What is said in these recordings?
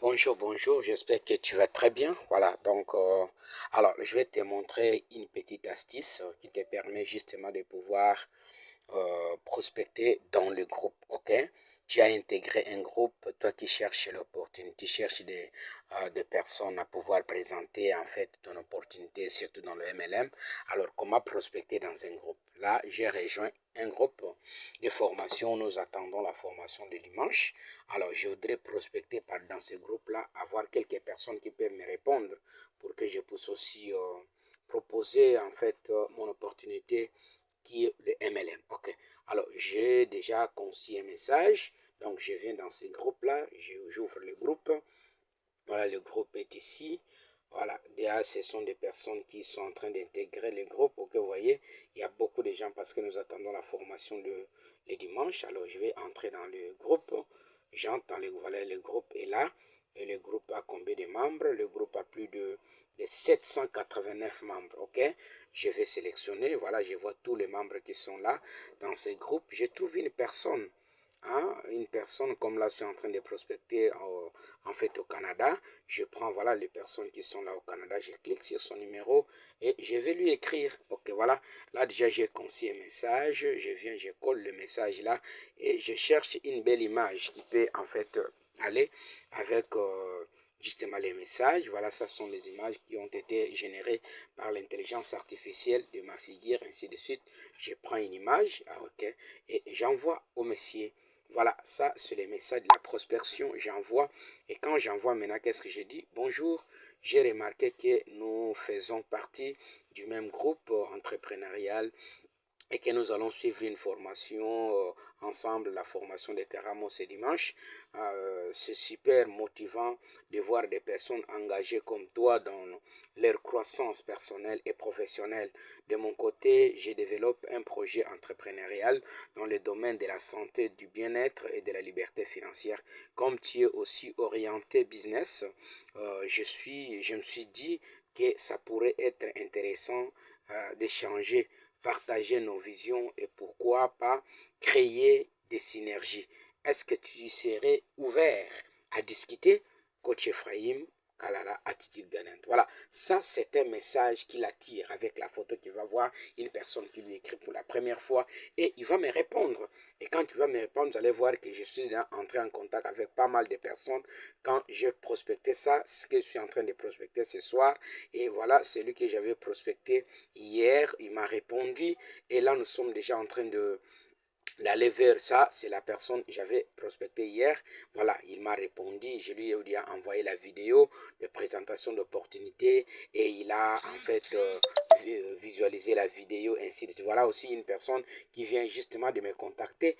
Bonjour, bonjour, j'espère que tu vas très bien. Voilà, donc, alors, je vais te montrer une petite astuce qui te permet justement de pouvoir prospecter dans le groupe, ok? Tu as intégré un groupe, toi qui cherches l'opportunité, tu cherches des personnes à pouvoir présenter en fait ton opportunité, surtout dans le MLM. Alors, comment prospecter dans un groupe? Là, j'ai rejoint un groupe de formation. Nous attendons la formation de dimanche. Alors, je voudrais prospecter dans ce groupe-là, avoir quelques personnes qui peuvent me répondre pour que je puisse aussi proposer en fait mon opportunité qui est le MLM. Ok. Alors, j'ai déjà conçu un message. Donc, je viens dans ce groupe-là. J'ouvre le groupe. Voilà, le groupe est ici. Voilà, déjà, ce sont des personnes qui sont en train d'intégrer le groupe. Ok, vous voyez, il y a beaucoup de gens parce que nous attendons la formation le dimanche. Alors, je vais entrer dans le groupe. J'entre dans le, voilà, le groupe est là. Et le groupe a combien de membres? Le groupe a plus de 789 membres. Ok, je vais sélectionner. Voilà, je vois tous les membres qui sont là dans ce groupe. Je trouve une personne. Hein, une personne comme là, je suis en train de prospecter en fait au Canada. Je prends voilà les personnes qui sont là au Canada, je clique sur son numéro et je vais lui écrire. Ok, voilà, là déjà j'ai conçu un message, je viens, je colle le message là et je cherche une belle image qui peut en fait aller avec justement les messages. Voilà, ça sont les images qui ont été générées par l'intelligence artificielle de ma figure, ainsi de suite. Je prends une image, ok, et j'envoie au monsieur. Voilà, ça c'est le message de la prospection. J'envoie et quand j'envoie maintenant, qu'est-ce que je dis? Bonjour, j'ai remarqué que nous faisons partie du même groupe entrepreneurial et que nous allons suivre une formation ensemble, la formation de Teramo ce dimanche. C'est super motivant de voir des personnes engagées comme toi dans leur croissance personnelle et professionnelle. De mon côté, je développe un projet entrepreneurial dans le domaine de la santé, du bien-être et de la liberté financière. Comme tu es aussi orienté business, je me suis dit que ça pourrait être intéressant d'échanger, partager nos visions et pourquoi pas créer des synergies. Est-ce que tu serais ouvert à discuter? Coach Ephraim Kalala, attitude gagnante. Voilà, ça c'est un message qui l'attire avec la photo qu'il va voir une personne qui lui écrit pour la première fois et il va me répondre. Et quand tu vas me répondre, vous allez voir que je suis entré en contact avec pas mal de personnes quand j'ai prospecté ça, ce que je suis en train de prospecter ce soir. Et voilà, celui que j'avais prospecté hier, il m'a répondu. Et là, nous sommes déjà en train d'aller vers ça. C'est la personne que j'avais prospecté hier. Voilà, il m'a répondu. Je lui ai envoyé la vidéo de présentation d'opportunité et il a en fait visualisé la vidéo, ainsi de suite. Voilà aussi une personne qui vient justement de me contacter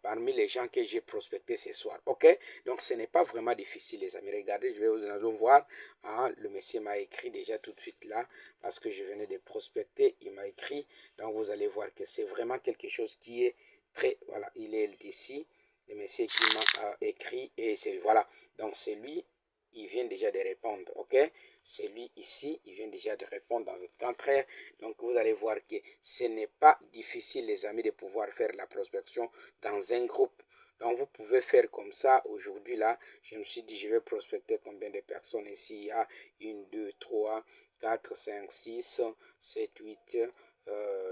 parmi les gens que j'ai prospecté ce soir. Ok, donc ce n'est pas vraiment difficile, les amis. Regardez, je vais vous allons voir. Hein, le monsieur m'a écrit déjà tout de suite là parce que je venais de prospecter. Il m'a écrit. Donc vous allez voir que c'est vraiment quelque chose qui est très, voilà, il est ici, le monsieur qui m'a écrit, et c'est, voilà, donc c'est lui, il vient déjà de répondre, ok, c'est lui ici, il vient déjà de répondre dans le temps très, donc vous allez voir que ce n'est pas difficile, les amis, de pouvoir faire la prospection dans un groupe. Donc vous pouvez faire comme ça. Aujourd'hui là, je me suis dit je vais prospecter combien de personnes ici. Il y a 1, 2, 3, 4, 5, 6, 7, 8,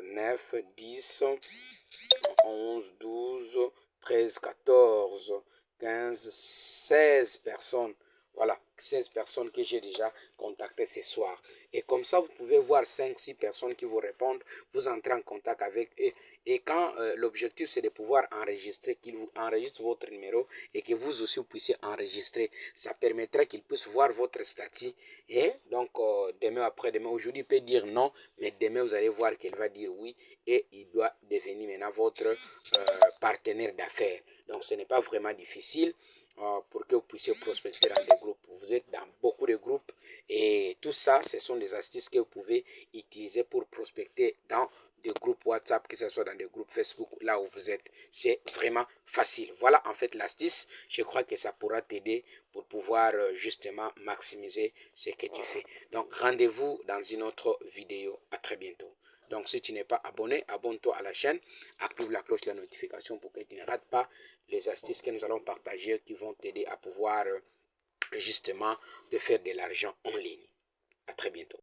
9, 10, 11, 12, 13, 14, 15, 16 personnes. Voilà, 16 personnes que j'ai déjà contactées ce soir. Et comme ça, vous pouvez voir 5, 6 personnes qui vous répondent. Vous entrez en contact avec eux. Et quand l'objectif, c'est de pouvoir enregistrer, qu'ils vous enregistrent votre numéro et que vous aussi vous puissiez enregistrer. Ça permettra qu'ils puissent voir votre statut. Et donc, demain, après-demain, aujourd'hui, il peut dire non, mais demain, vous allez voir qu'il va dire oui et il doit devenir maintenant votre partenaire d'affaires. Donc, ce n'est pas vraiment difficile pour que vous puissiez prospecter dans des groupes. Vous êtes dans beaucoup de groupes et tout ça, ce sont des astuces que vous pouvez utiliser pour prospecter dans des groupes WhatsApp, que ce soit dans des groupes Facebook, là où vous êtes. C'est vraiment facile. Voilà en fait l'astuce. Je crois que ça pourra t'aider pour pouvoir justement maximiser ce que tu fais. Donc, rendez-vous dans une autre vidéo. À très bientôt. Donc, si tu n'es pas abonné, abonne-toi à la chaîne, active la cloche de la notification pour que tu ne rates pas les astuces que nous allons partager qui vont t'aider à pouvoir justement de faire de l'argent en ligne. À très bientôt.